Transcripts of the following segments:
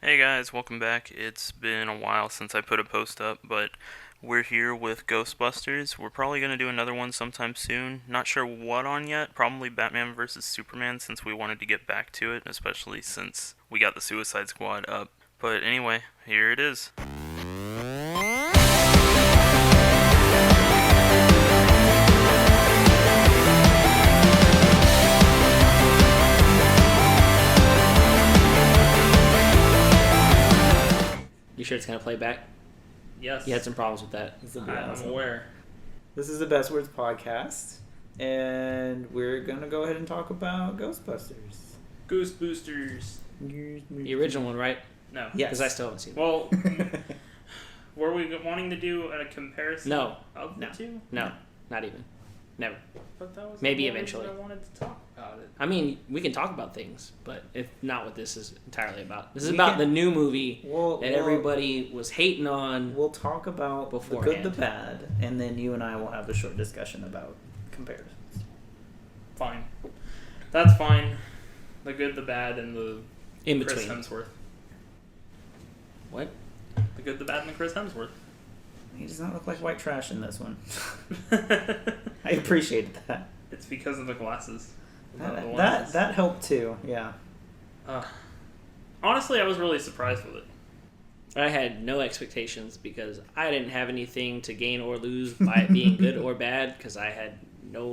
Hey guys, welcome back. It's been a while since I put a post up, but we're here with Ghostbusters. We're probably going to do another one sometime soon. Not sure what on yet. Probably Batman vs. Superman, since we wanted to get back to it, especially since we got the Suicide Squad up. But anyway, here it is. You sure it's going to play back? Yes. You had some problems with that. I'm aware. This is the Best Words podcast, and we're gonna go ahead and talk about Ghostbusters. Ghostbusters. The original one, right? No. Yes. Because I still haven't seen it. Well, were we wanting to do a comparison No. of the two? No, not even. Never. But that was Maybe the only eventually. reason I wanted to talk about it. I mean, we can talk about things, but if not what this is entirely about. This is We about can- the new movie Well, that everybody was hating on. We'll talk about the good, Beforehand. the bad, and then you and I will have a short discussion about comparisons. Fine. That's fine. The good, the bad, and the In Chris between. Hemsworth. What? The good, the bad, and the Chris Hemsworth. He does not look like white trash in this one. I appreciated that. It's because of the glasses. Not the That lenses. that helped too. Yeah. Honestly, I was really surprised with it. I had no expectations because I didn't have anything to gain or lose by it being good or bad because I had no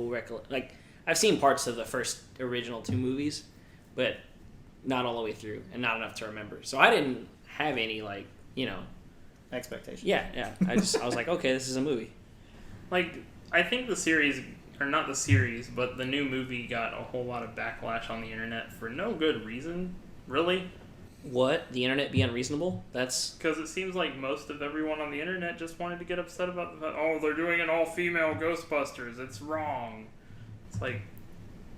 Like, I've seen parts of the first original two movies, but not all the way through and not enough to remember. So I didn't have any, Expectations. Yeah. I was like, okay, this is a movie. Like, I think the series, or not the series, but the new movie got a whole lot of backlash on the internet for no good reason, really. What? The internet be unreasonable? That's... Because it seems like most of everyone on the internet just wanted to get upset about the fact, oh, they're doing an all-female Ghostbusters, it's wrong. It's like,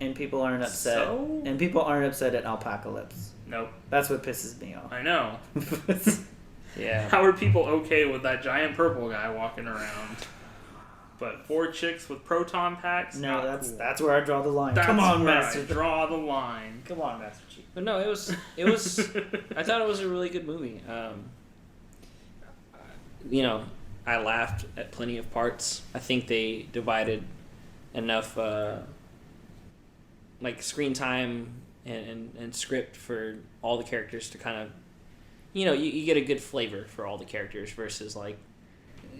And people aren't upset. So? And people aren't upset at Alpacalypse. nope, That's what pisses me off. I know. Yeah. How are people okay with that giant purple guy walking around? But 4 chicks with proton packs? No, Not that's cool. that's where I draw the line. That's Come on, where Master. I draw the line. Come on, Master Chief. But no, it was... I thought it was a really good movie. I laughed at plenty of parts. I think they divided enough screen time and script for all the characters to kind of, you get a good flavor for all the characters versus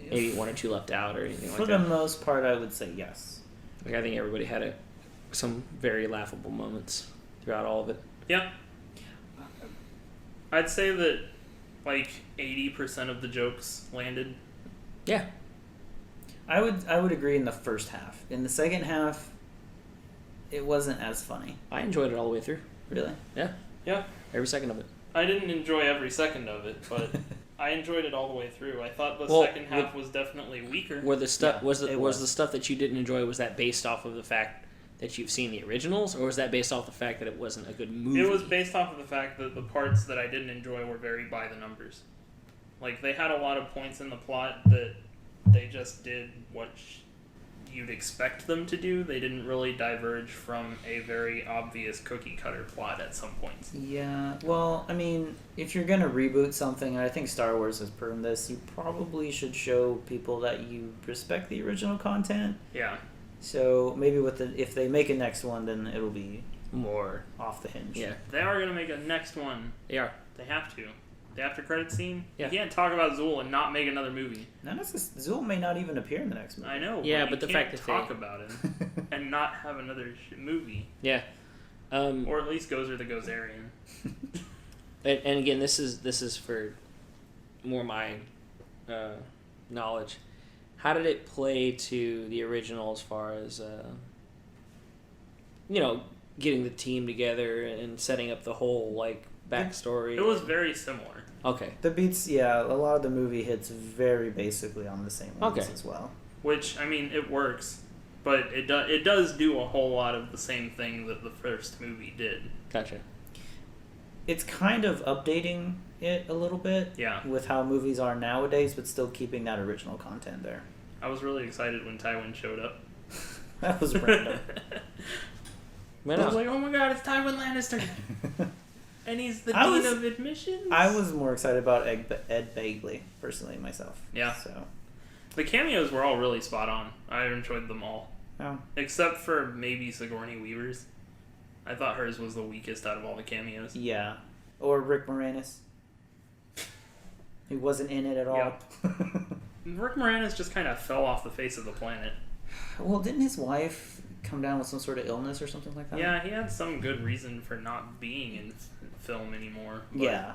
maybe one or two left out or anything For like the that. most part, I would say yes. I think everybody had some very laughable moments throughout all of it. Yeah. I'd say that 80% of the jokes landed. Yeah. I would agree in the first half. In the second half, it wasn't as funny. I enjoyed it all the way through. Really? Yeah. Yeah. Every second of it. I didn't enjoy every second of it, but I enjoyed it all the way through. I thought the Well, second half was definitely weaker. Were the stuff Yeah, was it the stuff that you didn't enjoy, was that based off of the fact that you've seen the originals, or was that based off the fact that it wasn't a good movie? It was based off of the fact that the parts that I didn't enjoy were very by the numbers. They had a lot of points in the plot that they just did what you'd expect them to do. They didn't really diverge from a very obvious cookie cutter plot at some points. Yeah. Well, I mean, if you're gonna reboot something, and I think Star Wars has proven this, you probably should show people that you respect the original content. Yeah. So maybe if they make a next one, then it'll be more. off the hinge. Yeah, They are going to make a next one. they are. They have to. The after credit scene? Yeah. You can't talk about Zool and not make another movie. Now, Zool may not even appear in the next movie. I know. Yeah, but but you the can't fact that talk they- about him and not have another movie. Yeah. Or at least Gozer the Gozerian. And again, this is for more my knowledge. How did it play to the original as far as getting the team together and setting up the whole backstory? It was very similar. Okay. The beats, yeah, a lot of the movie hits very basically on the same lines Okay. as well. Which, I mean, it works. But it does do a whole lot of the same thing that the first movie did. Gotcha. It's kind of updating it a little bit Yeah. with how movies are nowadays, but still keeping that original content there. I was really excited when Tywin showed up. That was random. Man, I was like, oh my god, it's Tywin Lannister! And he's the I dean was- of admissions. I was more excited about Ed Begley, personally, myself. Yeah. So, The cameos were all really spot on. I enjoyed them all. oh. Except for maybe Sigourney Weaver's. I thought hers was the weakest out of all the cameos. Yeah. Or Rick Moranis. He wasn't in it at all. Rick Moranis just kind of fell off the face of the planet. Well, didn't his wife come down with some sort of illness or something like that? Yeah, he had some good reason for not being in film anymore. But Yeah.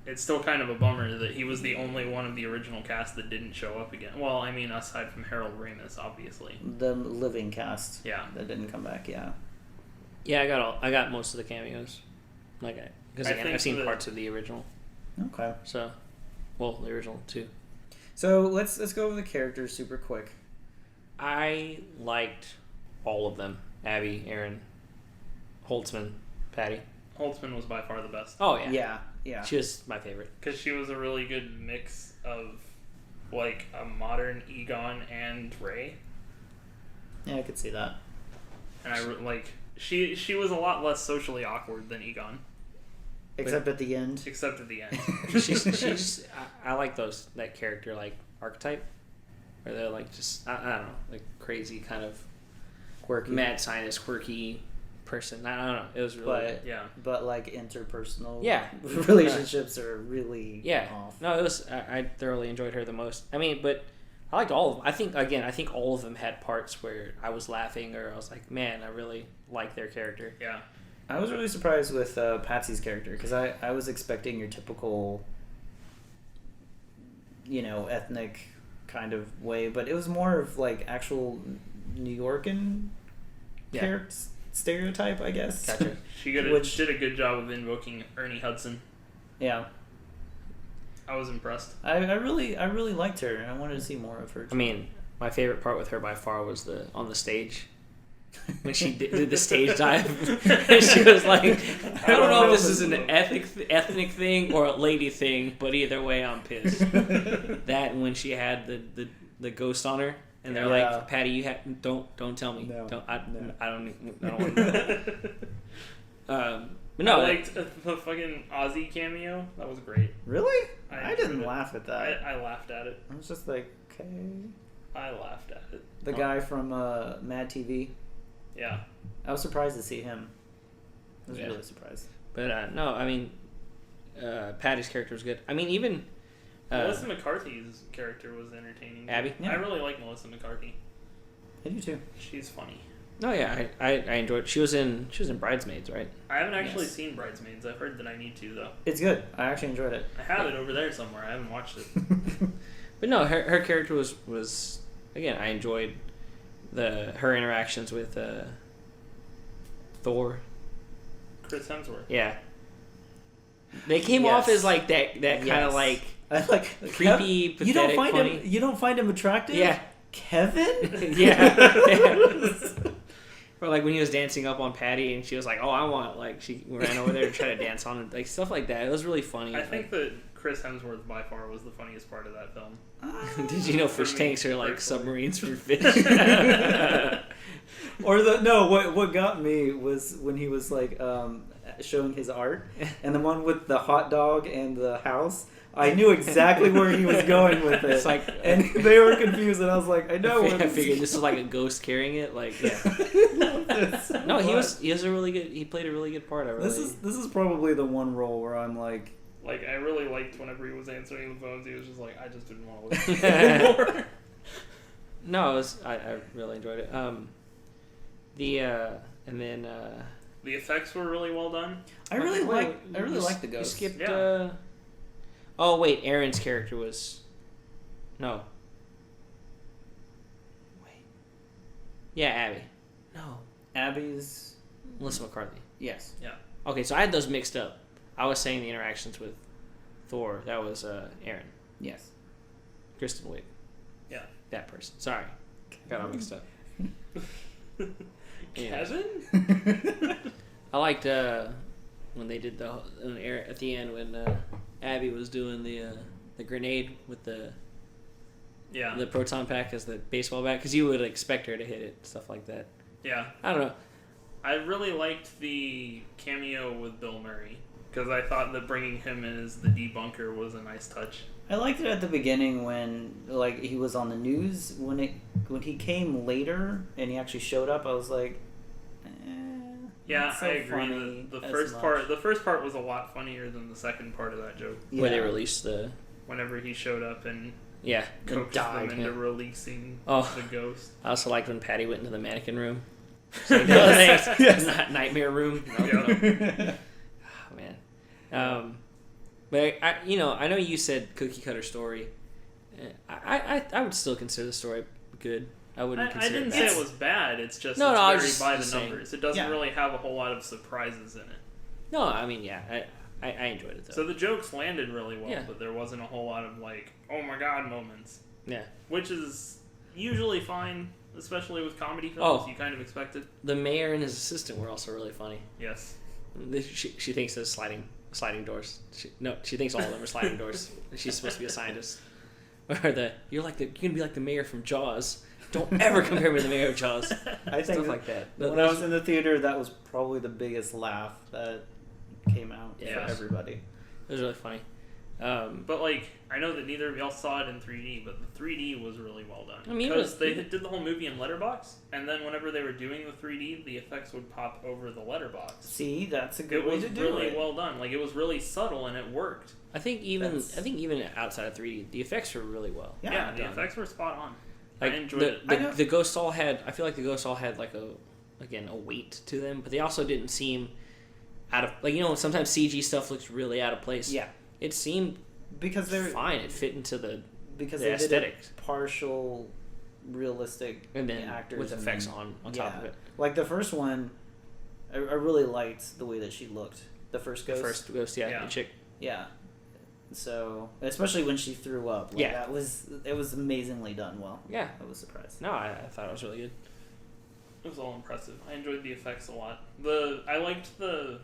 it's still kind of a bummer that he was the only one of the original cast that didn't show up again. Well, I mean, aside from Harold Ramis, obviously. The living cast. Yeah. That didn't come back, yeah. Yeah, I got most of the cameos. Because I again, think I've seen that- parts of the original. Okay. So, well, the original too. So let's go over the characters super quick. I liked all of them. Abby, Aaron, Holtzman, Patty. Holtzman was by far the best. Oh yeah. Yeah. She was my favorite. Because she was a really good mix of, like, a modern Egon and Ray. Yeah, I could see that. And she was a lot less socially awkward than Egon. Except at the end. Except at the end. she's I like that character like archetype where they're like just I don't know, like crazy kind of Quirky. mad scientist, quirky person. I don't know. It was really But Yeah. but like interpersonal Yeah. relationships are really yeah. off. No, it was I thoroughly enjoyed her the most. I mean, but I liked all of them. I think all of them had parts where I was laughing or I was like, man, I really like their character. Yeah. I was really surprised with Patsy's character because I was expecting your typical, ethnic kind of way, but it was more of like actual New Yorkan Yeah. stereotype, I guess. Gotcha. She did a good job of invoking Ernie Hudson. Yeah, I was impressed. I really liked her, and I wanted to see more of her. I mean, my favorite part with her by far was on the stage. When she did the stage dive, and she was like, "I don't know if this is an ethnic thing or a lady thing, but either way, I'm pissed." That and when she had the ghost on her, and they're Yeah. like, "Patty, don't tell me, No. I don't want to know." But I no, liked the fucking Ozzy cameo. That was great. Really? I I didn't enjoyed it. laugh at that. I laughed at it. I was just like, okay. I laughed at it. The guy from Mad TV. Yeah. I was surprised to see him. I was Yeah. really surprised. but no, I mean, Patty's character was good. I mean, even Melissa McCarthy's character was entertaining. Abby? I really like Melissa McCarthy. I do too. She's funny. Oh yeah, I enjoyed. She was in Bridesmaids, right? I haven't actually Yes. seen Bridesmaids. I've heard that I need to, though. It's good. I actually enjoyed it. I have it over there somewhere. I haven't watched it. But no, her character was again. I enjoyed her interactions with Thor. Chris Hemsworth. Yeah, they came Yes. off as like that kind Yes. of like I like creepy, Kev, pathetic, you don't find funny. him. You don't find him attractive. Yeah, Kevin. yeah. Or like when he was dancing up on Patty, and she was like, "Oh, I want," like she ran over there to try to dance on it, like stuff like that. It was really funny. I think that Chris Hemsworth by far was the funniest part of that film. Did you know fish For me, tanks are like personally. submarines for fish? Or what got me was when he was like showing his art, and the one with the hot dog and the house. I knew exactly where he was going with it. It's like- and they were confused, and I was like, I know. where I this figured is this is like a ghost carrying it. Like, yeah. going. No, he was a really good. He played a really good part. I really. This is probably the one role where I'm like, Like, I really liked whenever he was answering the phones, he was just like, I just didn't want to listen anymore. No, I really enjoyed it. And then The effects were really well done. I really like you the ghost. You skipped. Yeah. Oh wait, Aaron's character was. No. Wait. Yeah, Abby. No, Abby's. Melissa McCarthy. Yes. Okay, so I had those mixed up. I was saying the interactions with Thor. That was Aaron. Yes. Kristen Wiig. Yeah. That person. Sorry. Got all mixed up. Yeah. Kevin? I liked when they did at the end when Abby was doing the grenade with the Yeah. proton pack as the baseball bat, because you would expect her to hit it, stuff like that. Yeah. I don't know. I really liked the cameo with Bill Murray. because I thought that bringing him in as the debunker was a nice touch. I liked it at the beginning when like he was on the news. When he came later and he actually showed up, I was like, Yeah, not so I agree. funny The as first much. part was a lot funnier than the second part of that joke. Yeah. Where they released the Whenever he showed up and and coaxed died. them into Yeah. releasing Oh. the ghost. I also liked when Patty went into the mannequin room. Like, no, thanks. Yes. Nightmare room. No, Yeah. no. Oh, man. But I know you said cookie cutter story. I would still consider the story good. I wouldn't I consider didn't it say bad. it was bad. It's just No, I was it's just very by the saying. numbers. It doesn't Yeah. really have a whole lot of surprises in it. No, I mean, yeah, I enjoyed it though. So the jokes landed really well, Yeah. but there wasn't a whole lot of like, oh my god moments. Yeah. Which is usually fine, especially with comedy films. Oh. You kind of expect it. The mayor and his assistant were also really funny. Yes. She thinks there's sliding doors. She thinks all of them are sliding doors. She's supposed to be a scientist. Or you're gonna be like the mayor from Jaws. Don't ever compare me to the mayor of Jaws. I think Stuff that- like that. when I was in the theater, that was probably the biggest laugh that came out Yes. for everybody. It was really funny. But like, I know that neither of y'all saw it in 3D, but the 3D was really well done. I mean, because they did the whole movie in letterbox, and then whenever they were doing the 3D, the effects would pop over the letterbox. See, that's a good It way was to do really it. well done. Like, it was really subtle and it worked. I think even That's- outside of 3D, the effects were really well. Yeah, the done. effects were spot on. Like I enjoyed the, it. the, the ghosts all had. I feel like the ghosts all had like a weight to them, but they also didn't seem out of sometimes CG stuff looks really out of place. Yeah, It seemed because they're fine. It fit into the because the they aesthetics. did a partial realistic and then actors with and effects then- on top of it. Like the first one, I really liked the way that she looked. The first The ghost. first ghost, yeah, Yeah. the chick. Yeah. So especially when she threw up, like, Yeah. it was amazingly done. Well, Yeah. I was surprised. No, I thought it was really good. It was all impressive. I enjoyed the effects a lot. I liked the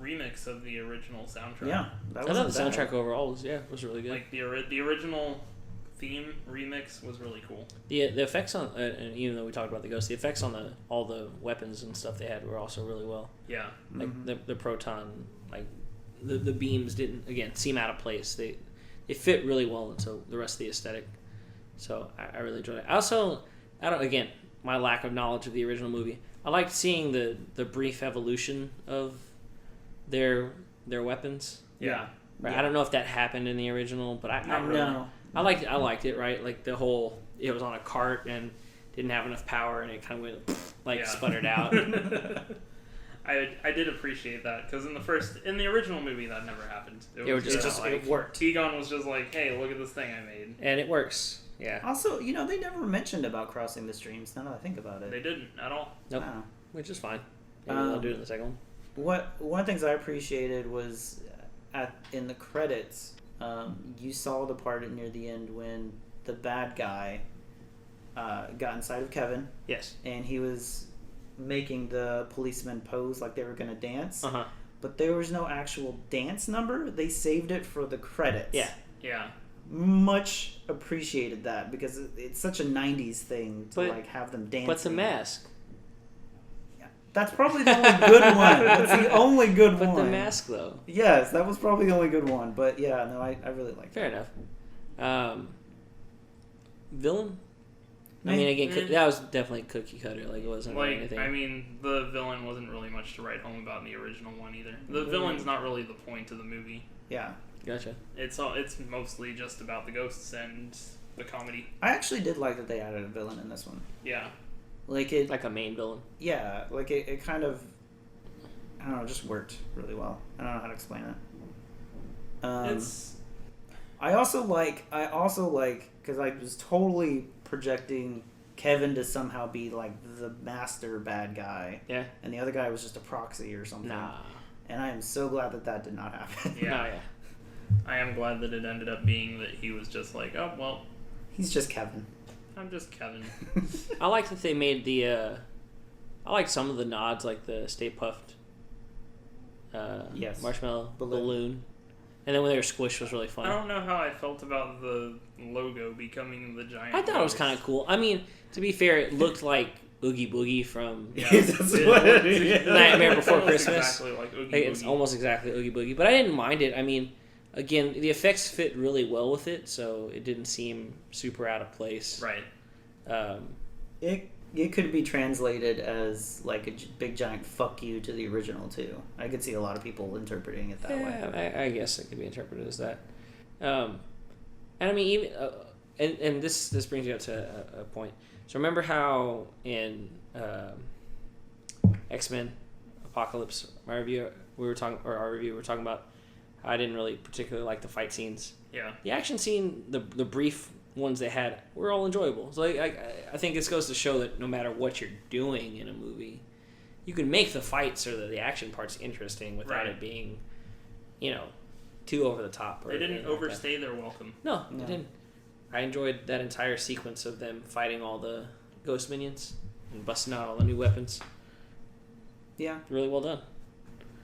remix of the original soundtrack. Yeah, that I thought was the soundtrack overall was really good. Like the original theme remix was really cool. The effects on and even though we talked about the ghost, the effects on all the weapons and stuff they had were also really well. Yeah. Like Mhm. the proton, like the beams didn't seem out of place. They fit really well into the rest of the aesthetic. So I really enjoyed it. Again, my lack of knowledge of the original movie. I liked seeing the brief evolution of their weapons. Yeah. Right? Yeah. I don't know if that happened in the original, but I Not really. No. I liked it, right? Like the whole, it was on a cart and didn't have enough power and it kind of went, Yeah. sputtered out. I did appreciate that because in the original movie that never happened. It was just like it worked. Tegon was just like, hey, look at this thing I made. And it works. Yeah. Also, they never mentioned about crossing the streams. Now that I think about it, They didn't at all. Nope. Wow. Which is fine. Maybe they'll do it in the second one. One of the things I appreciated was in the credits, you saw the part near the end when the bad guy got inside of Kevin, Yes. and he was making the policemen pose like they were going to dance. Uh-huh. But there was no actual dance number. They saved it for the credits. Yeah. Yeah. Much appreciated that because it's such a 90s thing to But- have them dance. But the mask. That's probably the only good one. That's the only good But one. the mask, though. Yes, that was probably the only good one. But yeah, no, I really liked Fair it. enough. Villain? I Meh. mean, again, Meh. that was definitely cookie cutter. Like, it wasn't really anything. I mean, the villain wasn't really much to write home about in the original one either. The villain's not really the point of the movie. Yeah. Gotcha. It's mostly just about the ghosts and the comedy. I actually did like that they added a villain in this one. Yeah. Like it, Like a main villain. yeah, like it kind of, I don't know, just worked really well. I don't know how to explain it. It's I also like, because I was totally projecting Kevin to somehow be like the master bad guy, Yeah. and the other guy was just a proxy or something. Nah. And I am so glad that that did not happen. Yeah. No, yeah. I am glad that it ended up being that he was just like, oh well, He's just Kevin. I'm just Kevin. I like that they made the. I like some of the nods, like the Stay Puffed. Yes. Marshmallow Balloon. balloon. And then when they were squished was really fun. I don't know how I felt about the logo becoming the giant. I thought it was ghost. kind of cool. I mean, to be fair, it looked like Oogie Boogie from Yeah, That's what it is. Nightmare Before Almost Christmas. Exactly like Oogie Like, it's Boogie. almost exactly Oogie Boogie, but I didn't mind it. I mean, again, the effects fit really well with it, so it didn't seem super out of place. Right. It could be translated as like a big giant fuck you to the original too. I could see a lot of people interpreting it that way. Yeah, I guess it could be interpreted as that. And I mean, even and this brings you up to a point. So remember how in X-Men Apocalypse, our review we were talking about how I didn't really particularly like the fight scenes. Yeah. The action scene, the brief ones they had, were all enjoyable. So I think this goes to show that no matter what you're doing in a movie, you can make the fights or the action parts interesting without Right. it being, too over the top. Or They didn't anything like that. overstay their welcome. No, No. they didn't. I enjoyed that entire sequence of them fighting all the ghost minions and busting out all the new weapons. Yeah, Really well done.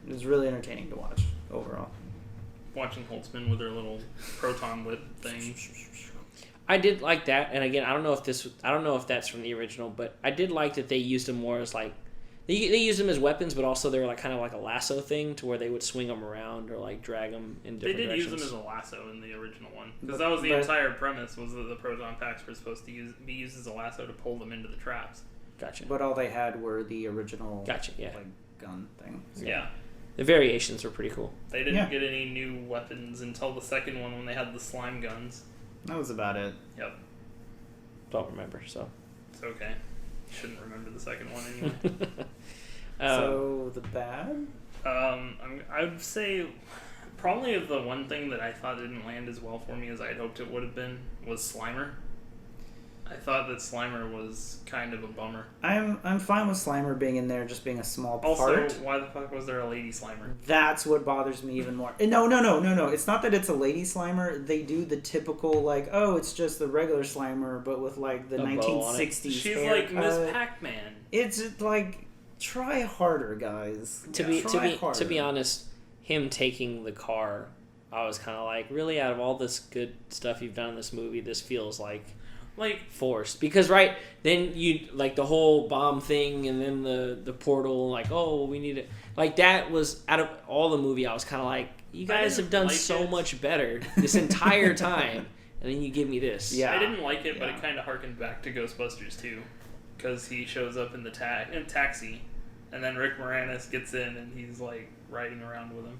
it was really entertaining to watch overall. Watching Holtzman with their little proton whip thing. I did like that, and again, I don't know if that's from the original, but I did like that they used them more as like they used them as weapons, but also they were like kind of like a lasso thing to where they would swing them around or like drag them in They different did directions. use them as a lasso in the original one. Because But- that was the but- entire premise, was that the proton packs were supposed to be used as a lasso to pull them into the traps. Gotcha. But all they had were the original Gotcha. Yeah. like gun thing. Yeah. The variations were pretty cool. They didn't Yeah. get any new weapons until the second one when they had the slime guns. That was about it. Yep. Don't remember. So. It's okay. Shouldn't remember the second one anyway. So the bad? I would say probably the one thing that I thought didn't land as well for me as I had hoped it would have been was Slimer. I thought that Slimer was kind of a bummer. I'm fine with Slimer being in there, just being a small Also, part. why the fuck was there a lady Slimer? That's what bothers me even more. No. It's not that it's a lady Slimer. They do the typical like, oh, it's just the regular Slimer, but with like the A bow on it. 1960s She's haircut. like Miss Pac-Man. It's like, try harder, guys. To Try be honest, him taking the car, I was kind of like, really, out of all this good stuff you've done in this movie, this feels like forced. Because then you like the whole bomb thing, and then the portal, like, oh, we need it. Like that was out of all the movie, I was kind of like, you guys have done like so it. much better this entire time, and then you give me this. Yeah. I didn't like it, but Yeah. it kind of harkened back to Ghostbusters too, because he shows up in the taxi, and then Rick Moranis gets in and he's like riding around with him.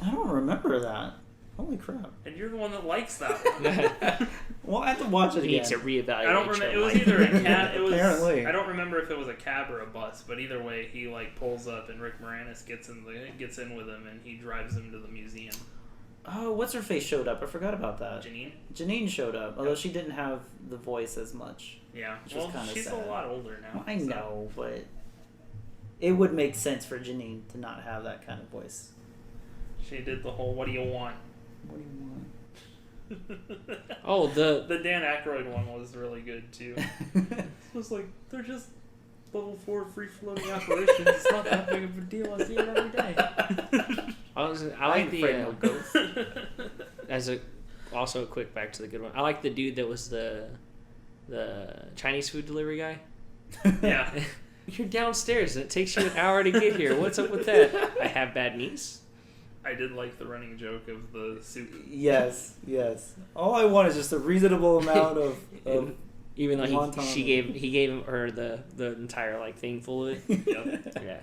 I don't remember that. Holy crap. And you're the one that likes that one. Well, I have to watch it You need again. to reevaluate. I don't remember. It your was life. either a cab. It was. Apparently. I don't remember if it was a cab or a bus, but either way, he like pulls up and Rick Moranis gets in with him and he drives him to the museum. Oh, what's her face showed up? I forgot about that. Janine. Janine showed up, although she didn't have the voice as much. Yeah. Which was Well, kinda she's sad. a lot older now. Well, I so- know, but it would make sense for Janine to not have that kind of voice. She did the whole "What do you want?" What do you want? Oh, The Dan Aykroyd one was really good too. It was like they're just level 4 free floating apparitions. It's not that big of a deal. I see it every day. I like ain't the afraid no ghosts. also a quick back to the good one. I like the dude that was the Chinese food delivery guy. Yeah. You're downstairs and it takes you an hour to get here. What's up with that? I have bad knees. I did like the running joke of the soup. Yes. All I want is just a reasonable amount of Even though wonton. he gave her the entire like thing full of it. Yep.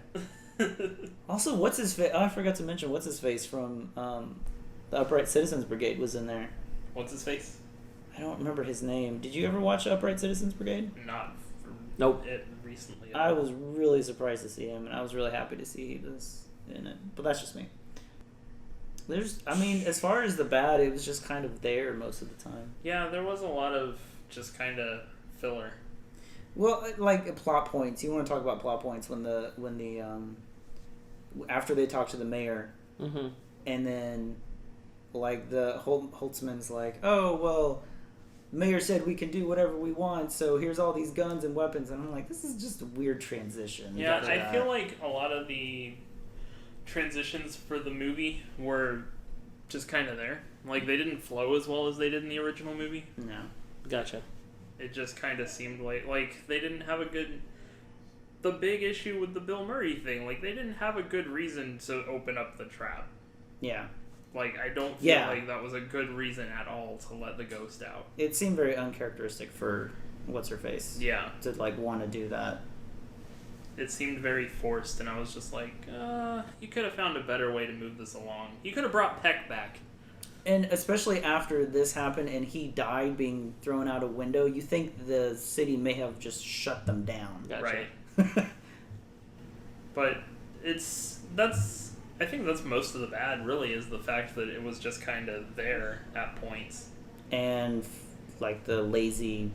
Yeah. Also, what's his face? Oh, I forgot to mention what's his face from the Upright Citizens Brigade was in there. What's his face? I don't remember his name. Did you ever watch Upright Citizens Brigade? Not for Nope. it recently. I was really surprised to see him, and I was really happy to see he was in it. But that's just me. As far as the bad, it was just kind of there most of the time. Yeah, there was a lot of just kind of filler. Well, like plot points. You want to talk about plot points when the after they talk to the mayor, Mm-hmm. and then like the Holtzman's like, oh well, mayor said we can do whatever we want, so here's all these guns and weapons, and I'm like, this is just a weird transition. Yeah, After I that. feel like a lot of the transitions for the movie were just kind of there. Like, they didn't flow as well as they did in the original movie. No. Gotcha. It just kind of seemed like they didn't have a good. The big issue with the Bill Murray thing, like they didn't have a good reason to open up the trap. Yeah. Like I don't feel like that was a good reason at all to let the ghost out. It seemed very uncharacteristic for what's her face. Yeah. To like want to do that. It seemed very forced, and I was just like, you could have found a better way to move this along. You could have brought Peck back. And especially after this happened and he died being thrown out a window, you think the city may have just shut them down. Gotcha. Right. But I think that's most of the bad, really, is the fact that it was just kind of there at points. And like the lazy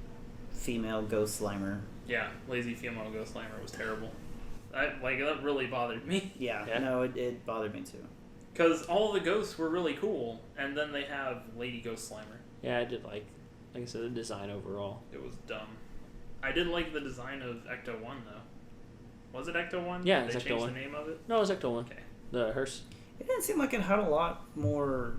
female ghost slimer. Yeah, lazy female ghost slimer was terrible. That really bothered me. Yeah. Yeah. No, it bothered me too. Because all the ghosts were really cool, and then they have Lady Ghost Slimer. Yeah, I did like I said, the design overall. It was dumb. I did like the design of Ecto 1, though. Was it Ecto 1? Yeah, Did it's they Ecto change 1. the name of it? No, it was Ecto 1. Okay. The hearse. It didn't seem like it had a lot more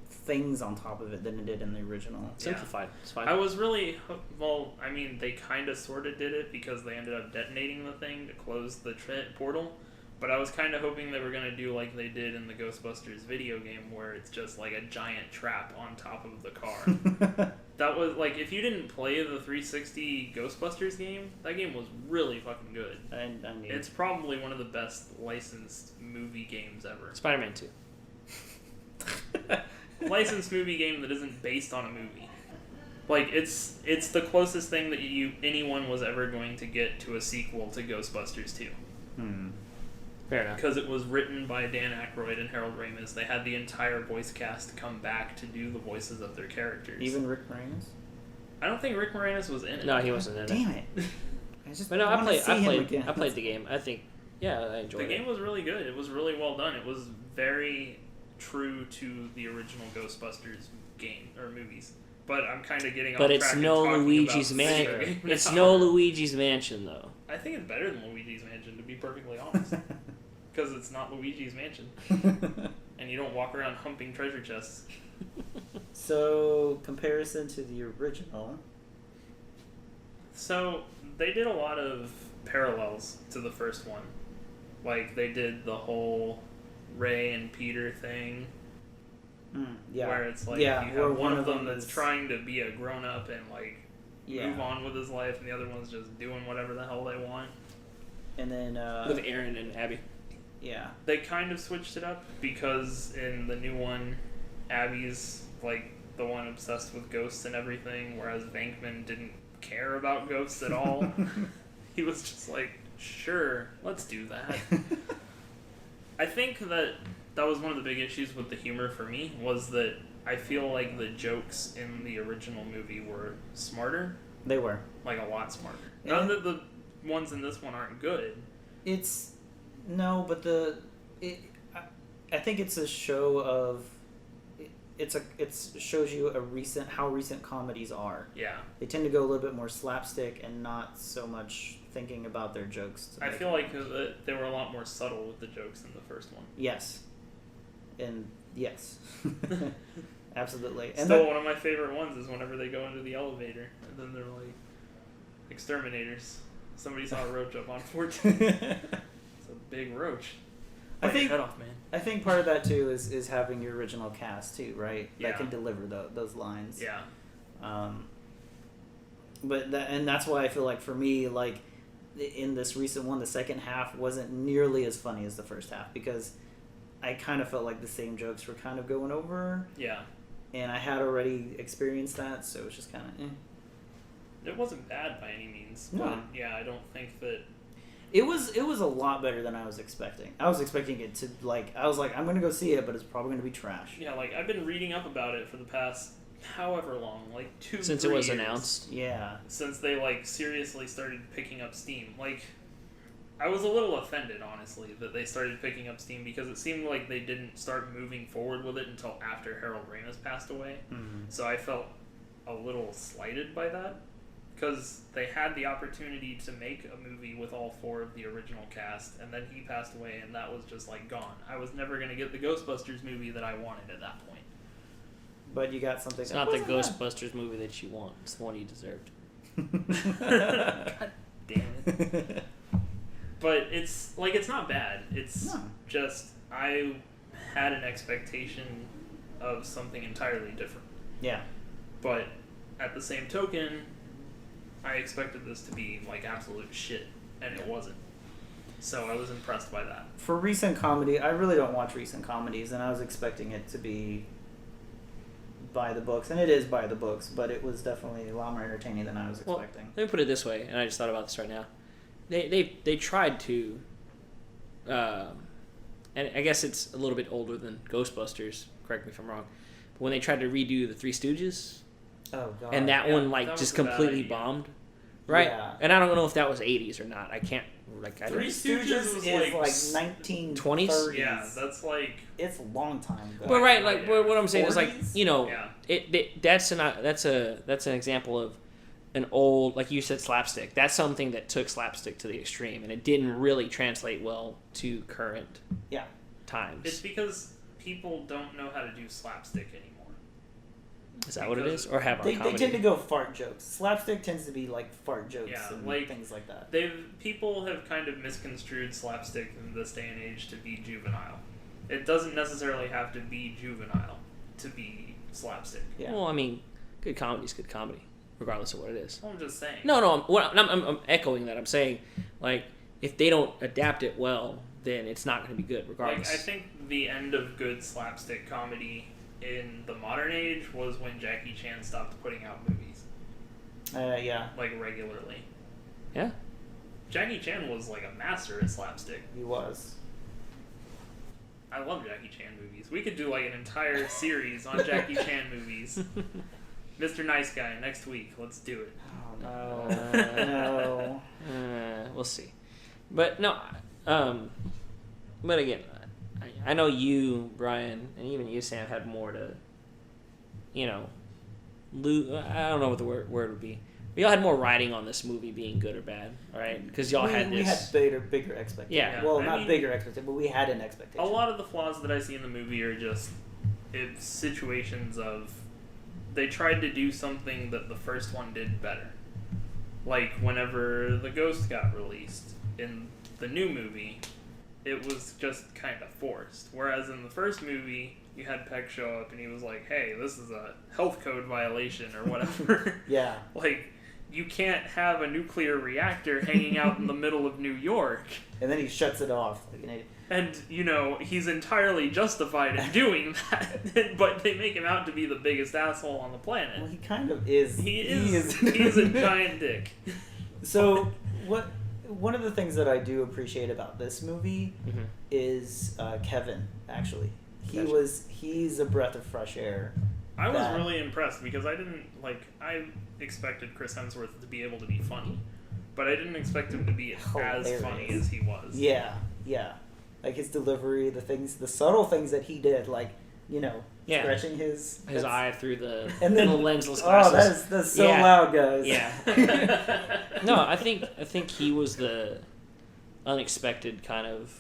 things on top of it than it did in the original. Simplified. It's fine. I was really... Well, I mean, they kind of sort of did it because they ended up detonating the thing to close the portal. But I was kind of hoping they were going to do like they did in the Ghostbusters video game, where it's just like a giant trap on top of the car. That was like, if you didn't play the 360 Ghostbusters game, that game was really fucking good. I mean, It's probably one of the best licensed movie games ever. Spider-Man 2. Licensed movie game that isn't based on a movie. Like, it's the closest thing that anyone was ever going to get to a sequel to Ghostbusters 2. Fair enough. Because it was written by Dan Aykroyd and Harold Ramis. They had the entire voice cast come back to do the voices of their characters. even Rick Moranis? I don't think Rick Moranis was in it. No, he wasn't in it. Damn it! I just But no, wanna see him again. I played the game. I think, yeah, I enjoyed The it. game was really good. It was really well done. It was very true to the original Ghostbusters game or movies. But I'm kind of getting off But track it's and no talking Luigi's about the video Mansion. game It's now. no Luigi's Mansion, though. I think it's better than Luigi's Mansion, to be perfectly honest. Because it's not Luigi's Mansion. And you don't walk around humping treasure chests. So, comparison to the original. So, they did a lot of parallels to the first one. Like, they did the whole Ray and Peter thing. Yeah. Where it's like, Yeah, you where have one of them is- that's trying to be a grown-up and, like, Yeah. move on with his life, and the other one's just doing whatever the hell they want. And then, With Aaron and Abby. yeah. They kind of switched it up, because in the new one, Abby's, like, the one obsessed with ghosts and everything, whereas Venkman didn't care about ghosts at all. He was just like, sure, let's do that. I think that was one of the big issues with the humor for me, was that I feel like the jokes in the original movie were smarter. They were. Like, a lot smarter. Yeah. Not that the ones in this one aren't good. It's no, but I think it's a show of it shows you how recent comedies are. Yeah. They tend to go a little bit more slapstick and not so much thinking about their jokes. I feel like they were a lot more subtle with the jokes in the first one. Yes, and yes, absolutely. And Still, one of my favorite ones is whenever they go into the elevator, and then they're like, exterminators. Somebody saw a roach up on 14. It's a big roach. I Bite your think- head off, man. I think part of that too is having your original cast too, right? Yeah. That can deliver those lines. Yeah. But that's why I feel like for me, like in this recent one, the second half wasn't nearly as funny as the first half, because I kind of felt like the same jokes were kind of going over, Yeah. and I had already experienced that, so it's just kind of. It wasn't bad by any means. No. But yeah, I don't think that. It was a lot better than I was expecting. I was expecting it to I was like, I'm gonna go see it, but it's probably gonna be trash. Yeah, like, I've been reading up about it for the past however long, like 2 Since it 3 was years. announced. Yeah. Since they, like, seriously started picking up steam. Like, I was a little offended, honestly, that they started picking up steam, because it seemed like they didn't start moving forward with it until after Harold Ramis passed away. Mm-hmm. So I felt a little slighted by that, because they had the opportunity to make a movie with all 4 of the original cast, and then he passed away, and that was just, like, gone. I was never going to get the Ghostbusters movie that I wanted at that point. But you got something. It's that not the wasn't bad. Ghostbusters movie that you want. It's the one you deserved. God damn it. But it's not bad. It's just I had an expectation of something entirely different. Yeah. But at the same token, I expected this to be like absolute shit, and it wasn't. So I was impressed by that. For recent comedy, I really don't watch recent comedies, and I was expecting it to be by the books, and it is by the books, but it was definitely a lot more entertaining than I was expecting. Let me put it this way, and I just thought about this right now. They tried to, and I guess it's a little bit older than Ghostbusters. Correct me if I'm wrong, but when they tried to redo the Three Stooges, Oh god. and that Yeah, one that was just a bad completely idea. bombed, right? Yeah. And I don't know if that was 80s or not. I can't I Three don't- Stooges was is like like 1920s. 20s? Yeah, that's like It's a long time ago. But right, like what I'm saying is like 40s? it that's an example of an old, like you said, slapstick. That's something that took slapstick to the extreme, and it didn't really translate well to current Yeah. times. it's because people don't know how to do slapstick anymore. Is that what it is, or have our They comedy? tend to go fart jokes. Slapstick tends to be like fart jokes Yeah, and like- things like that. People have kind of misconstrued slapstick in this day and age to be juvenile. It doesn't necessarily have to be juvenile to be slapstick. Yeah. Well, I mean, good comedy is good comedy, regardless of what it is. I'm just saying. No, I'm echoing that. I'm saying, like, if they don't adapt it well, then it's not going to be good, regardless. Like, I think the end of good slapstick comedy in the modern age was when Jackie Chan stopped putting out movies, Yeah, like, regularly. Yeah. Jackie Chan was, like, a master at slapstick. he was. I love Jackie Chan movies. We could do, like, an entire series on Jackie Chan movies. Mr. Nice Guy, next week. Let's do it. Oh no. No. We'll see. But no, but again, I know you, Brian, and even you, Sam, had more to, I don't know what the word would be. But y'all had more writing on this movie being good or bad, right? Because y'all had this. We had bigger expectations. Yeah. Well, I not mean, bigger expectations, but we had an expectation. A lot of the flaws that I see in the movie are just situations of they tried to do something that the first one did better. Like whenever the ghost got released in the new movie, it was just kind of forced. Whereas in the first movie, you had Peck show up and he was like, "Hey, this is a health code violation or whatever." Yeah. Like, you can't have a nuclear reactor hanging out in the middle of New York. And then he shuts it off. Like an idiot. And, he's entirely justified in doing that, but they make him out to be the biggest asshole on the planet. Well, he kind of is. He is a giant dick. So, one of the things that I do appreciate about this movie Mhm. is Kevin, actually. Gotcha. He's a breath of fresh air. I was That- really impressed because I expected Chris Hemsworth to be able to be funny, but I didn't expect him to be as Hilarious. funny as he was. Yeah. Like his delivery, the subtle things that he did, like, Yeah. stretching his eye through the and then little lensless glasses. Oh, that's so Yeah. loud, guys. Yeah. No, I think he was the unexpected kind of.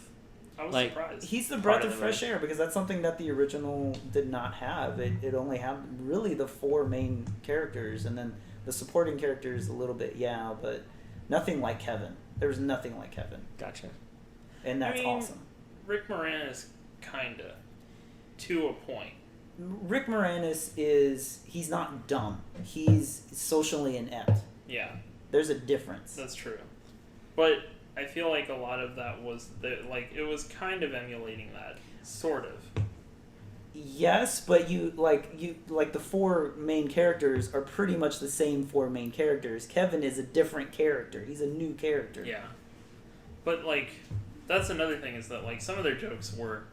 I was Like, surprised. He's the Part breath of of the fresh air because that's something that the original did not have. It only had really the four main characters, and then the supporting characters a little bit, but nothing like Kevin. There was nothing like Kevin, Gotcha. and that's I mean, awesome. Rick Moranis, kinda, to a point. Rick Moranis he's not dumb. He's socially inept. Yeah, There's a difference. that's true. But I feel like a lot of that was it was kind of emulating that, sort of. Yes, but you the four main characters are pretty much the same four main characters. Kevin is a different character. He's a new character. Yeah. But, that's another thing is that, some of their jokes were,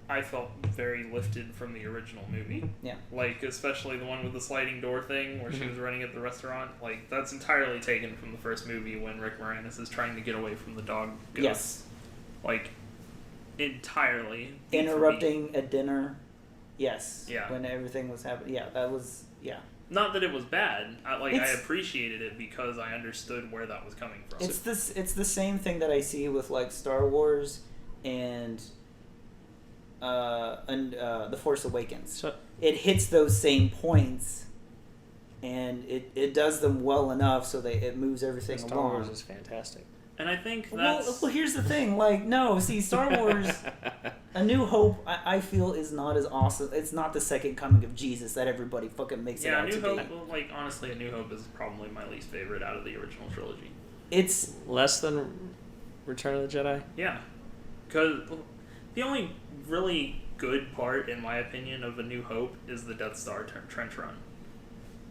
I felt, very lifted from the original movie. Yeah. Especially the one with the sliding door thing where she was running at the restaurant. That's entirely taken from the first movie when Rick Moranis is trying to get away from the dog ghost. Yes. Entirely. Interrupting a dinner. Yes. Yeah. When everything was happening. Yeah, that was. Yeah. Not that it was bad. I It's- appreciated it because I understood where that was coming from. It's the same thing that I see with Star Wars and The Force Awakens. So It hits those same points, and it does them well enough so it moves everything Star along. Wars is fantastic. And I think Well, that's well, here's the thing. Like, no, see, Star Wars, A New Hope, I feel is not as awesome. It's not the second coming of Jesus that everybody fucking makes it yeah. out New to Hope, be. well, like honestly, A New Hope is probably my least favorite out of the original trilogy. It's Less than Return of the Jedi? Yeah, because the only really good part, in my opinion, of A New Hope is the Death Star trench run,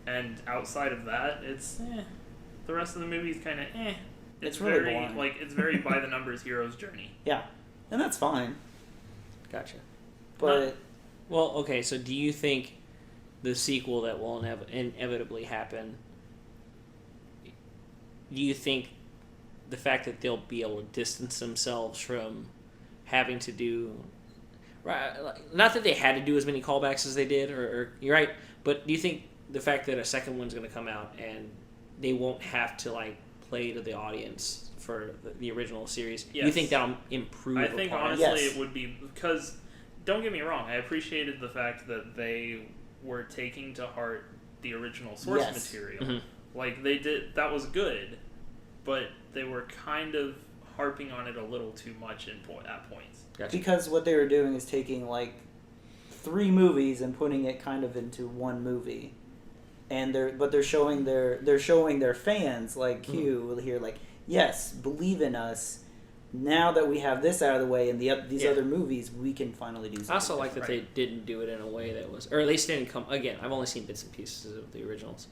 and outside of that, it's the rest of the movie is kind of It's really very boring. it's very by the numbers hero's journey. yeah, and that's fine. Gotcha. But Well, okay, so do you think the sequel that will inevitably happen, do you think the fact that they'll be able to distance themselves from having to do... Right, not that they had to do as many callbacks as they did, or you're right, but do you think the fact that a second one's going to come out and they won't have to like play to the audience for the original series, do you Yes. think that'll improve I think upon it? honestly Yes. it would be because don't get me wrong, I appreciated the fact that they were taking to heart the original source Yes. material. Mhm. Like they did, that was good, but they were kind of harping on it a little too much at points. Gotcha. because what they were doing is taking like 3 movies and putting it kind of into one movie, and they're showing their fans like Q here, like, yes, believe in us. Now that we have this out of the way and these Yeah. other movies, we can finally do something. I also like that Right. they didn't do it in a way that was, or at least didn't come. Again, I've only seen bits and pieces of the originals,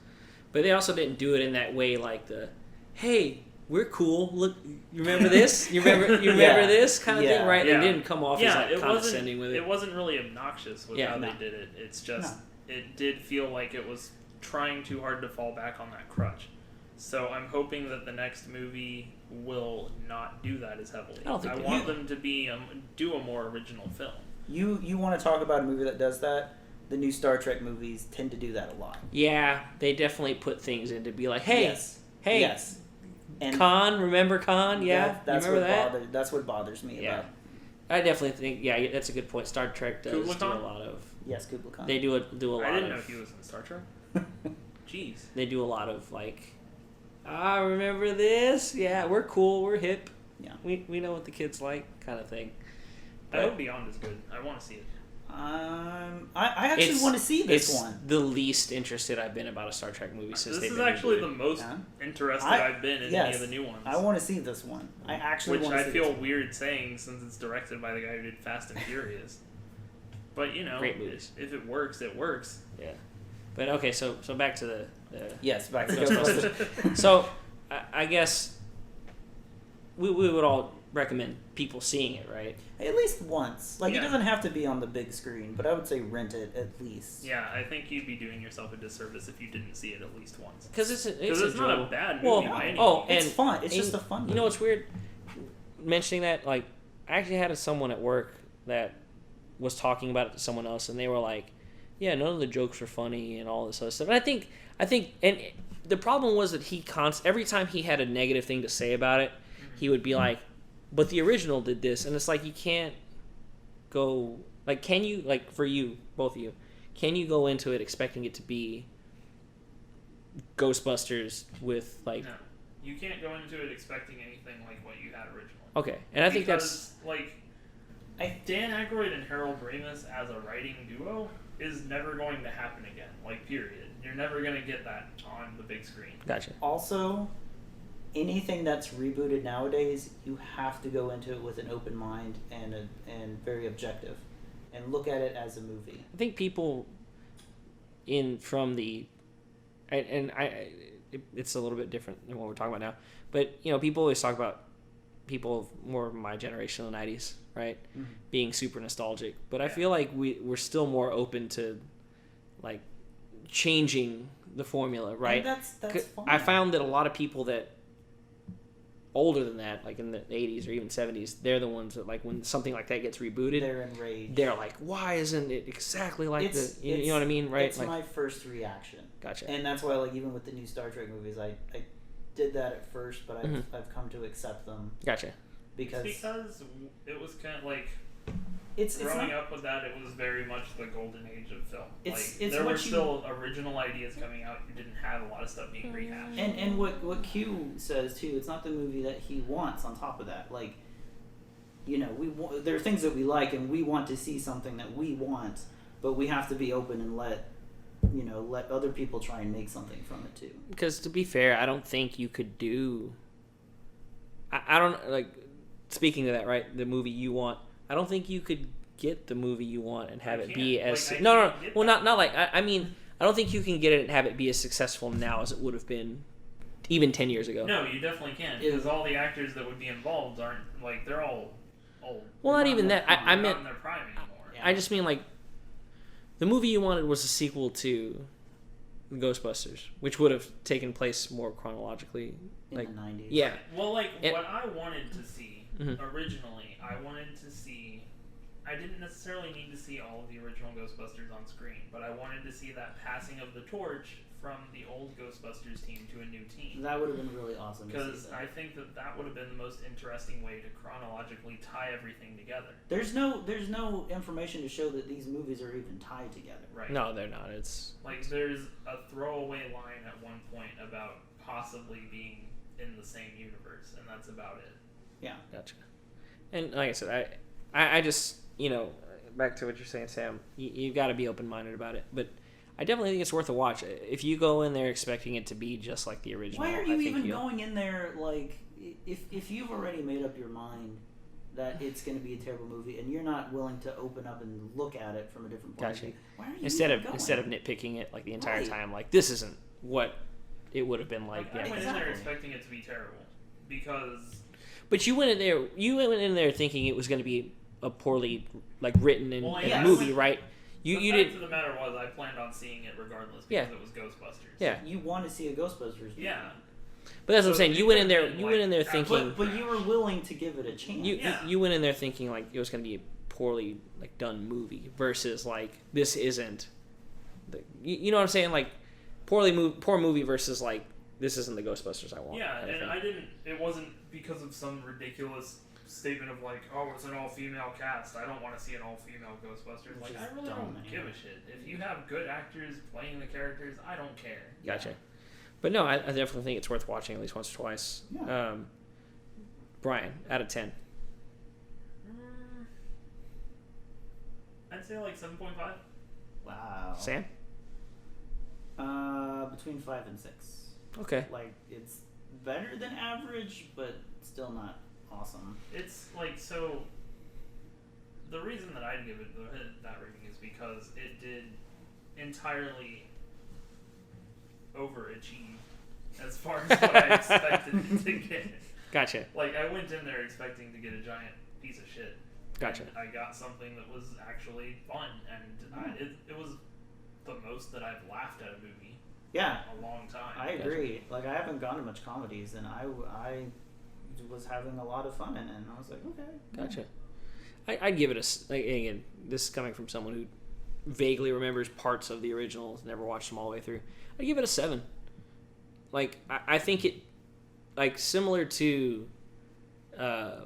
but they also didn't do it in that way, like the, hey, we're cool. Look, you remember this? You remember Yeah. this kind of Yeah. thing, right? Yeah. They didn't come off as like it condescending wasn't. with it. It wasn't really obnoxious with Yeah, how no. they did it. It's just it did feel like it was trying too hard to fall back on that crutch. So I'm hoping that the next movie will not do that as heavily. I don't think they want will. them to be do a more original film. You want to talk about a movie that does that? The new Star Trek movies tend to do that a lot. Yeah, they definitely put things in to be like, hey, Yes. hey, Yes. And Khan, remember Khan? Yeah, that's you remember what that? that's what bothers me Yeah. about. I definitely think, yeah, that's a good point. Star Trek does Kubla do a Khan? lot of. Yes, Kubla Khan. They do a lot I didn't of. know he was in Star Trek. Jeez. They do a lot of like, remember this? Yeah, we're cool, we're hip. Yeah. We know what the kids like, kind of thing. I hope Beyond is good. I want to see it. I actually It's- want to see this It's one. the least interested I've been about a Star Trek movie since This they've is been actually the rebooted. most Huh? interested I- I've been in yes. any of the new ones. I want to see this one. I actually Which want to I see feel this one. weird saying since it's directed by the guy who did Fast and Furious. But you know, Great movies. if it works, it works. Yeah, but okay, so back to the Yes, back to Ghostbusters. Ghostbusters. So I guess we would all recommend people seeing it, right? At least once. Like, Yeah. it doesn't have to be on the big screen, but I would say rent it at least. Yeah, I think you'd be doing yourself a disservice if you didn't see it at least once. Because it's Because it's not a enjoyable. bad movie Well, by any oh, means. and It's fun. It's and just a fun movie. You know what's weird? Mentioning that, like, I actually had someone at work that was talking about it to someone else, and they were like, "Yeah, none of the jokes were funny and all this other stuff." And I think, and the problem was that every time he had a negative thing to say about it, he would be like, "But the original did this," and it's like you can't go like, can you, like, for you, both of you, can you go into it expecting it to be Ghostbusters with like? No, you can't go into it expecting anything like what you had originally. Okay, and I think that's like Dan Aykroyd and Harold Ramis as a writing duo is never going to happen again. Like, period. You're never going to get that on the big screen. gotcha. Also, anything that's rebooted nowadays, you have to go into it with an open mind and very objective, and look at it as a movie. I think people from the, it's a little bit different than what we're talking about now, but you know, people always talk about people of more of my generation in the 90s, right? Mhm. Being super nostalgic, but I Yeah. feel like we're still more open to like changing the formula, right? And that's fine. I found that a lot of people that older than that, like in the 80s or even 70s, they're the ones that, like, when something like that gets rebooted, they're enraged. they're like, why isn't it exactly like It's- you know what I mean, right? It's Like, my first reaction. gotcha. And that's why, like, even with the new Star Trek movies, I did that at first, but Mhm. I've come to accept them Gotcha. because It's because it was kind of like it's growing not, up with that, it was very much the golden age of film. It's- Like, it's there what were you- still original ideas coming out. You didn't have a lot of stuff being rehashed. and what Q says too. It's not the movie that he wants. On top of that, like, you know, there are things that we like, and we want to see something that we want, but we have to be open and let other people try and make something from it too. Because to be fair, I don't think you could do. I don't like. Speaking of that, right? The movie you want. I don't think you could get the movie you want and have I it be can't. as Like, I no. can't get Well, that. not like I mean. I don't think you can get it and have it be as successful now as it would have been, even 10 years ago. No, you definitely can't, because all the actors that would be involved aren't, like, they're all old. Well, not even that. I They're meant. not in their prime anymore. I just mean like. The movie you wanted was a sequel to Ghostbusters, which would have taken place more chronologically. In Like, the 90s. yeah. Well, like, It- what I wanted to see Mhm. originally, I wanted to see. I didn't necessarily need to see all of the original Ghostbusters on screen, but I wanted to see that passing of the torch from the old Ghostbusters team to a new team. That would have been really awesome. To Because see I that. think that would have been the most interesting way to chronologically tie everything together. There's no information to show that these movies are even tied together. Right. No, they're not. It's Like, there's a throwaway line at one point about possibly being in the same universe, and that's about it. Yeah. gotcha. And like I said, I just back to what you're saying, Sam. You've got to be open minded about it, but I definitely think it's worth a watch. If you go in there expecting it to be just like the original, Why are I you think even you'll- going in there like if you've already made up your mind that it's going to be a terrible movie and you're not willing to open up and look at it from a different point Gotcha. of view? Why are you instead even of going? instead of nitpicking it like the entire Right. time, like this isn't what it would have been like. I Yeah. went in there Exactly. expecting it to be terrible because But you went in there thinking it was going to be a poorly written and, Well, and yeah, movie, I- right? You the did fact of the matter was I planned on seeing it regardless Yeah. because it was Ghostbusters. yeah. You want to see a Ghostbusters movie. Yeah. But that's what I'm So saying. it You went in could've there. been, You went in there like, thinking. But you were willing to give it a chance. Yeah. You went in there thinking like it was going to be a poorly done movie versus like this isn't. You know what I'm saying? Like poor movie versus like this isn't the Ghostbusters I want. Yeah, kind of and thing. I didn't. It wasn't because of some ridiculous statement of like, oh, it's an all-female cast. I don't want to see an all-female Ghostbusters. Which Like, is I really dumb, don't give a anyway. shit. If you have good actors playing the characters, I don't care. Gotcha. But no, I definitely think it's worth watching at least once or twice. Yeah. Brian, out of 10. I'd say like 7.5. Wow. Sam? Between 5 and 6. Okay. Like it's better than average, but still not awesome. It's like so. The reason that I'd give it that rating is because it did entirely overachieve as far as what I expected it to get. Gotcha. Like, I went in there expecting to get a giant piece of shit. Gotcha. And I got something that was actually fun, and it was the most that I've laughed at a movie Yeah, in a long time. I agree. Like I haven't gone to much comedies, and I was having a lot of fun in it, and I was like, okay. Gotcha. I'd give it again, this is coming from someone who vaguely remembers parts of the originals, never watched them all the way through. I'd give it a 7. Like, I think it, like, similar to, kind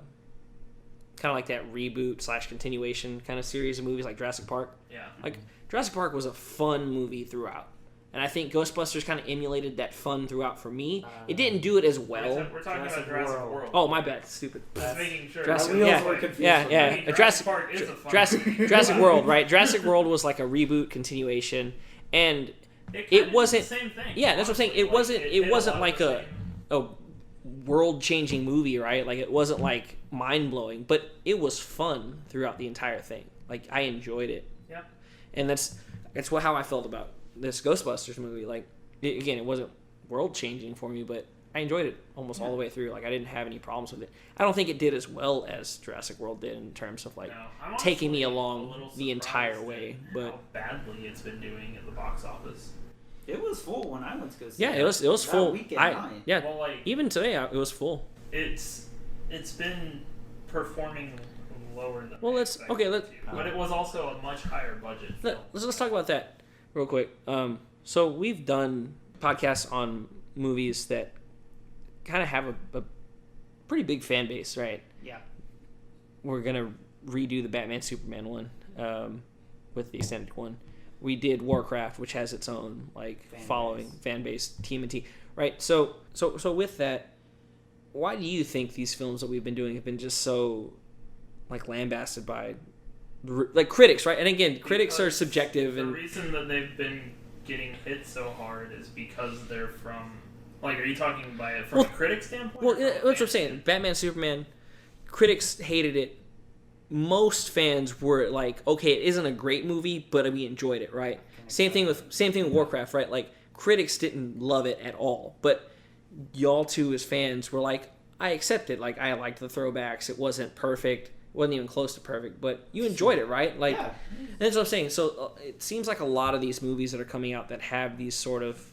of like that reboot / continuation kind of series of movies like Jurassic Park. Yeah. Like, Jurassic Park was a fun movie throughout. And I think Ghostbusters kind of emulated that fun throughout for me. It didn't do it as well. We're talking Jurassic about Jurassic World. World. Oh, my bad. Stupid. Just making sure. Jurassic- My wheels yeah, were confused. Yeah, for yeah. me. Jurassic Park is a fun movie. Jurassic World, right? Jurassic World was like a reboot continuation, and It it kinda wasn't- did the same thing. yeah, that's what I'm saying. It honestly. wasn't. Like, It did a wasn't lot like of the a same. world-changing movie, right? Like it wasn't like mind-blowing, but it was fun throughout the entire thing. Like I enjoyed it. Yeah. And that's how I felt about this Ghostbusters movie. Like again, it wasn't world-changing for me, but I enjoyed it almost all the way through. Like I didn't have any problems with it. I don't think it did as well as Jurassic World did in terms of like No, I'm taking me honestly a along little the entire surprised way, at but how badly it's been doing at the box office. It was full when I went to go see yeah, it. it was That full. weekend night. Yeah, Well, like even today it was full. it's been performing lower than. Well, I let's- expected okay, it let's- to. But it was also a much higher budget. Film. Let's talk about that real quick. So we've done podcasts on movies that kind of have a pretty big fan base, right? Yeah. We're gonna redo the Batman Superman one with the extended one. We did Warcraft, which has its own fan base, TMNT, right? So with that, why do you think these films that we've been doing have been just so lambasted by critics, right? And again, critics are subjective. The reason that they've been getting hit so hard is because they're from are you talking from a critic standpoint? Well, that's what I'm saying. Batman Superman, critics hated it. Most fans were like, okay, it isn't a great movie, but we enjoyed it, right? Same thing with Warcraft, right? Like, critics didn't love it at all, but y'all two as fans were like, I accept it. Like, I liked the throwbacks. It wasn't perfect. It wasn't even close to perfect, but you enjoyed it, right? Like, yeah. That's what I'm saying. So it seems like a lot of these movies that are coming out that have these sort of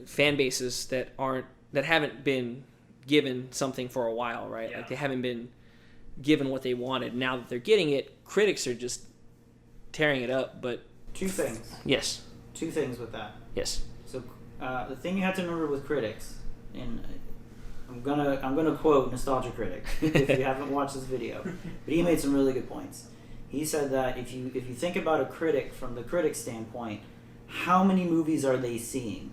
fan bases that haven't been given something for a while, right? Yeah. Like, they haven't been given what they wanted. Now that they're getting it, critics are just tearing it up. But two things. Yes. Two things with that. Yes. So the thing you have to remember with critics, and I'm gonna quote Nostalgia Critic if you haven't watched this video, but he made some really good points. He said that if you think about a critic from the critic standpoint, how many movies are they seeing?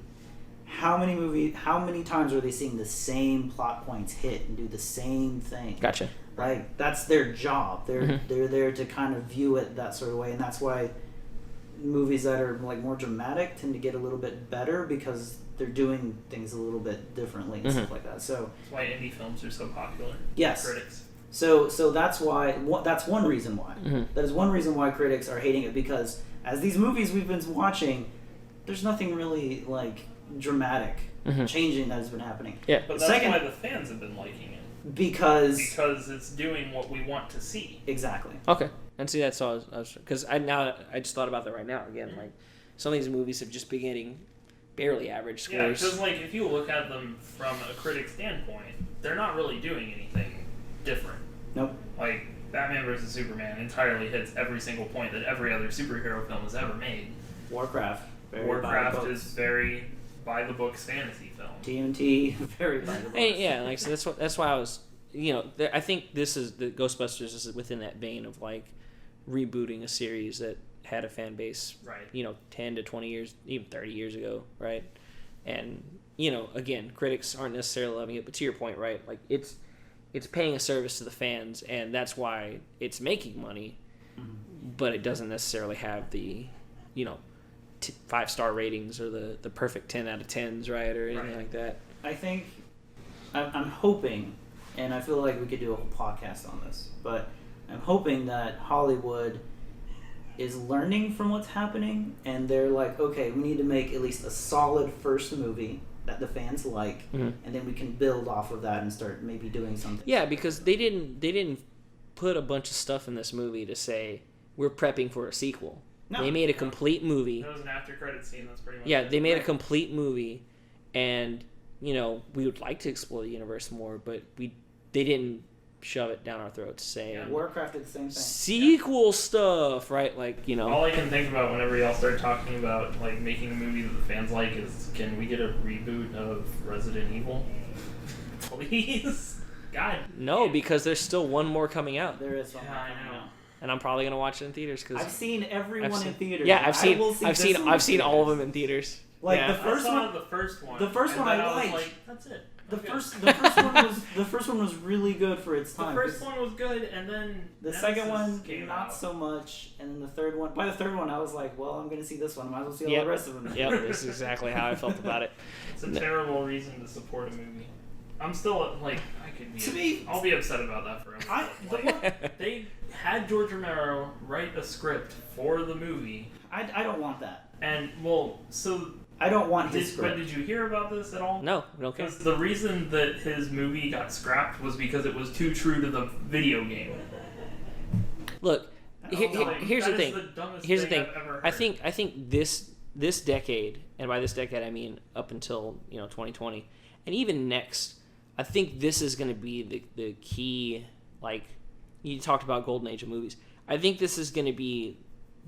How many times are they seeing the same plot points hit and do the same thing? Gotcha. Right? That's their job. They're there to kind of view it that sort of way, and that's why movies that are more dramatic tend to get a little bit better because they're doing things a little bit differently and stuff like that. So that's why indie films are so popular. Yes. Critics. So that's why. That's one reason why. That is one reason why critics are hating it, because as these movies we've been watching, there's nothing really dramatic changing that has been happening. Yeah. But that's why the fans have been liking it. Because it's doing what we want to see. Exactly. Okay. And see, that's all I was because I just thought about that right now again. Like, some of these movies have just been getting barely average scores. Yeah, because if you look at them from a critic standpoint, they're not really doing anything different. Nope. Like, Batman vs. Superman entirely hits every single point that every other superhero film has ever made. Warcraft is very by the books fantasy film. TMNT, very by the books. Yeah, so that's why I was, I think the Ghostbusters is within that vein of rebooting a series that had a fan base, right? 10 to 20 years, even 30 years ago, right? And again, critics aren't necessarily loving it, but to your point, right? Like, it's paying a service to the fans, and that's why it's making money, but it doesn't necessarily have the 5-star ratings or the perfect 10 out of 10s, right, or anything like that. I think I'm hoping, and I feel like we could do a whole podcast on this, but I'm hoping that Hollywood is learning from what's happening, and they're like, okay, we need to make at least a solid first movie that the fans like, and then we can build off of that and start maybe doing something. Yeah, because they didn't put a bunch of stuff in this movie to say we're prepping for a sequel. No, they made a complete movie. It was an after-credit scene. That's pretty much it. They made a complete movie, and we would like to explore the universe more, but they didn't shove it down our throats saying Warcraft did the same thing. Sequel stuff, right? All I can think about whenever y'all start talking about making a movie that the fans like is, can we get a reboot of Resident Evil? Please? God. No, because there's still one more coming out. There is one more coming out. And I'm probably gonna watch it in theaters because I've seen everyone in theaters. Yeah, I've seen all of them in theaters. The first one. The first one I liked. That's it. The first one was really good for its time. The first one was good, and then the second one not so much, and then the third one. By the third one, I was like, "Well, I'm going to see this one. I might as well see all the rest of them." Yep, this is exactly how I felt about it. It's a terrible reason to support a movie. I'm still I'll be upset about that forever. They had George Romero write a script for the movie. I don't want that. And I don't want his script. But did you hear about this at all? No, okay. Because the reason that his movie got scrapped was because it was too true to the video game. Look, here's the thing. Here's the thing. I think this decade, and by this decade I mean up until 2020, and even next, I think this is going to be the key. You talked about golden age of movies. I think this is going to be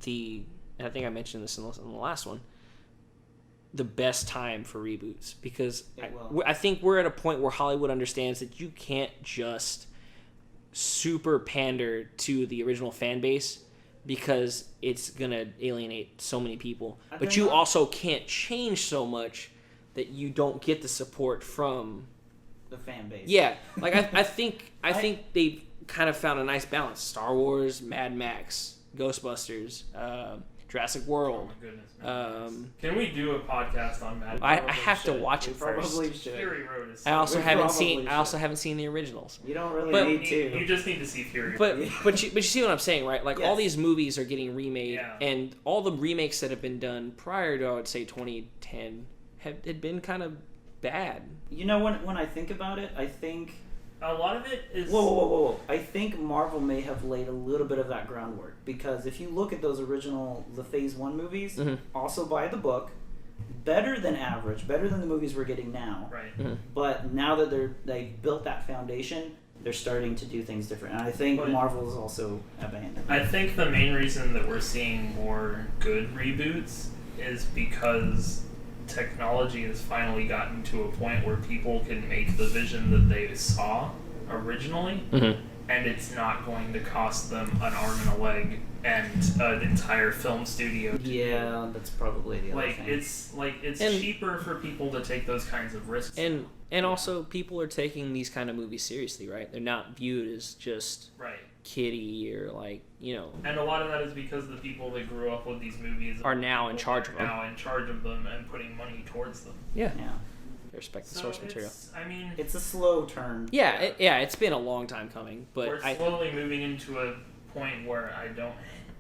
and I think I mentioned this in the last one, the best time for reboots, because I think we're at a point where Hollywood understands that you can't just super pander to the original fan base because it's gonna alienate so many people. But you also can't change so much that you don't get the support from the fan base. Yeah, like I think they've kind of found a nice balance. Star Wars, Mad Max, Ghostbusters, Jurassic World. Oh my goodness. Can we do a podcast on Mad I Max? have to watch it Probably first. should. Fury Road is. I also We haven't probably seen. should. I also haven't seen the originals. You don't really But- need to. You just need to see Fury But Road. but you see what I'm saying, right? Like all Yes. these movies are getting remade, Yeah. and all the remakes that have been done prior to I would say 2010 had been kind of bad. You know, when I think about it, I think. A lot of it is. Whoa. I think Marvel may have laid a little bit of that groundwork because if you look at those original, the Phase 1 movies, Mhm. also by the book, better than average, better than the movies we're getting now. Right. But now that they've built that foundation, they're starting to do things different. And I think But- Marvel's also abandoned. I think the main reason that we're seeing more good reboots is because technology has finally gotten to a point where people can make the vision that they saw originally, and it's not going to cost them an arm and a leg and an entire film studio. Yeah, that's probably the other Like thing. it's And- cheaper for people to take those kinds of risks. And also people are taking these kind of movies seriously, right? They're not viewed as just right. kiddie or like, you know, And a lot of that is because the people that grew up with these movies are now in charge are of them. now in charge of them and putting money towards them. Yeah, Yeah, they respect the So source material. I mean, it's a slow turn. Yeah, it's been a long time coming, but we're slowly moving into a point where I don't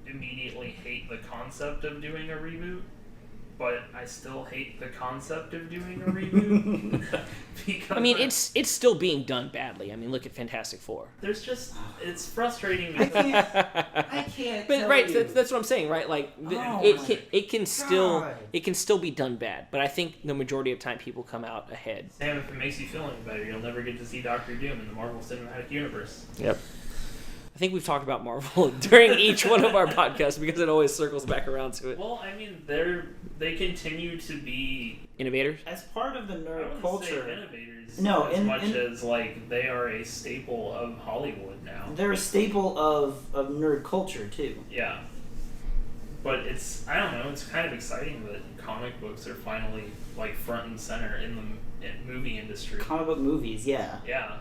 immediately hate the concept of doing a reboot, but I still hate the concept of doing a reboot. Because I mean, it's still being done badly. I mean, look at Fantastic Four. there's just it's frustrating I because I can't. But tell right, you. that's what I'm saying, right? Like Oh my it can still God. it can still be done bad, but I think the majority of time people come out ahead. Sam, if it makes you feel any better, you'll never get to see Doctor Doom in the Marvel Cinematic Universe. Yep. I think we've talked about Marvel during each one of our podcasts because it always circles back around to it. Well, I mean, they continue to be Innovators. As part of the I nerd wouldn't say culture, innovators No, as much in- as like they are a staple of Hollywood now. they're a staple of nerd culture too. Yeah. But it's I don't know, it's kind of exciting that comic books are finally like front and center in the movie industry. Comic book movies, yeah. Yeah.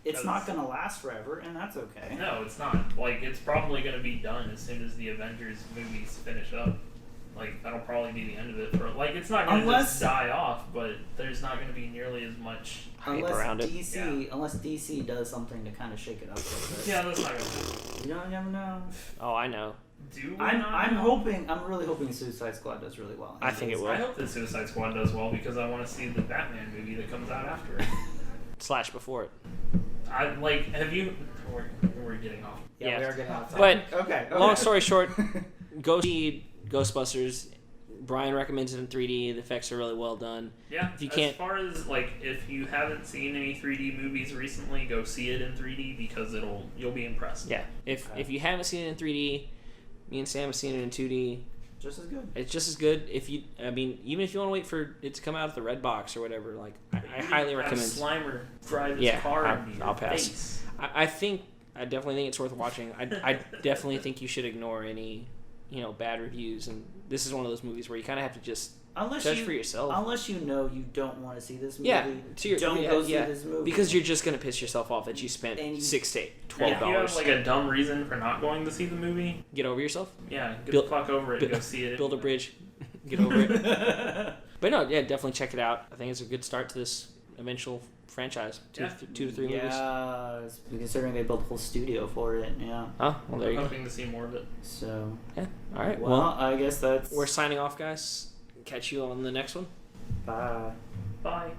It's not going to last forever, and that's okay. No, it's not. Like it's probably going to be done as soon as the Avengers movies finish up. Like that'll probably be the end of it for like it's not going to just die off, but there's not going to be nearly as much Hype Unless around it. DC, unless DC does something to kind of shake it up a little bit. Yeah, that's not going to happen. You don't never know. Oh, I know. Do we I'm not know? hoping. I'm really hoping Suicide Squad does really well. I think it will. I hope that Suicide Squad does well because I want to see the Batman movie that comes out after it. Slash before it. I like. Have you? We're getting off. Yeah, Yeah. we are getting off But topic. Okay. long story short, go see Ghostbusters. Brian recommends it in 3D. The effects are really well done. Yeah. If you as can't- far as like, if you haven't seen any 3D movies recently, go see it in 3D because you'll be impressed. Yeah. If you haven't seen it in 3D, me and Sam have seen it in 2D. Just as good. It's just as good. Even if you want to wait for it to come out of the red box or whatever, like I highly Have recommend. Slimer drive his Yeah, car I'll- into your I'll pass. face. I definitely think it's worth watching. I definitely think you should ignore any, bad reviews. And this is one of those movies where you kind of have to just judge for yourself. Unless you know you don't want to see this movie. Yeah, don't go see this movie. because you're just gonna piss yourself off that you spent And you- $6 to If $12. you have like a dumb reason for not going to see the movie, Get over yourself. yeah, get Build- the fuck over it and go see it. Build a bridge. Get over it. But no, yeah, definitely check it out. I think it's a good start to this eventual franchise. Two to three movies. Yeah, considering they built a whole studio for it. Yeah. Oh, well, there I'm you go. hoping to see more of it. So. Yeah. All right. Well, Well, I guess that's. we're signing off, guys. Catch you on the next one. Bye. Bye.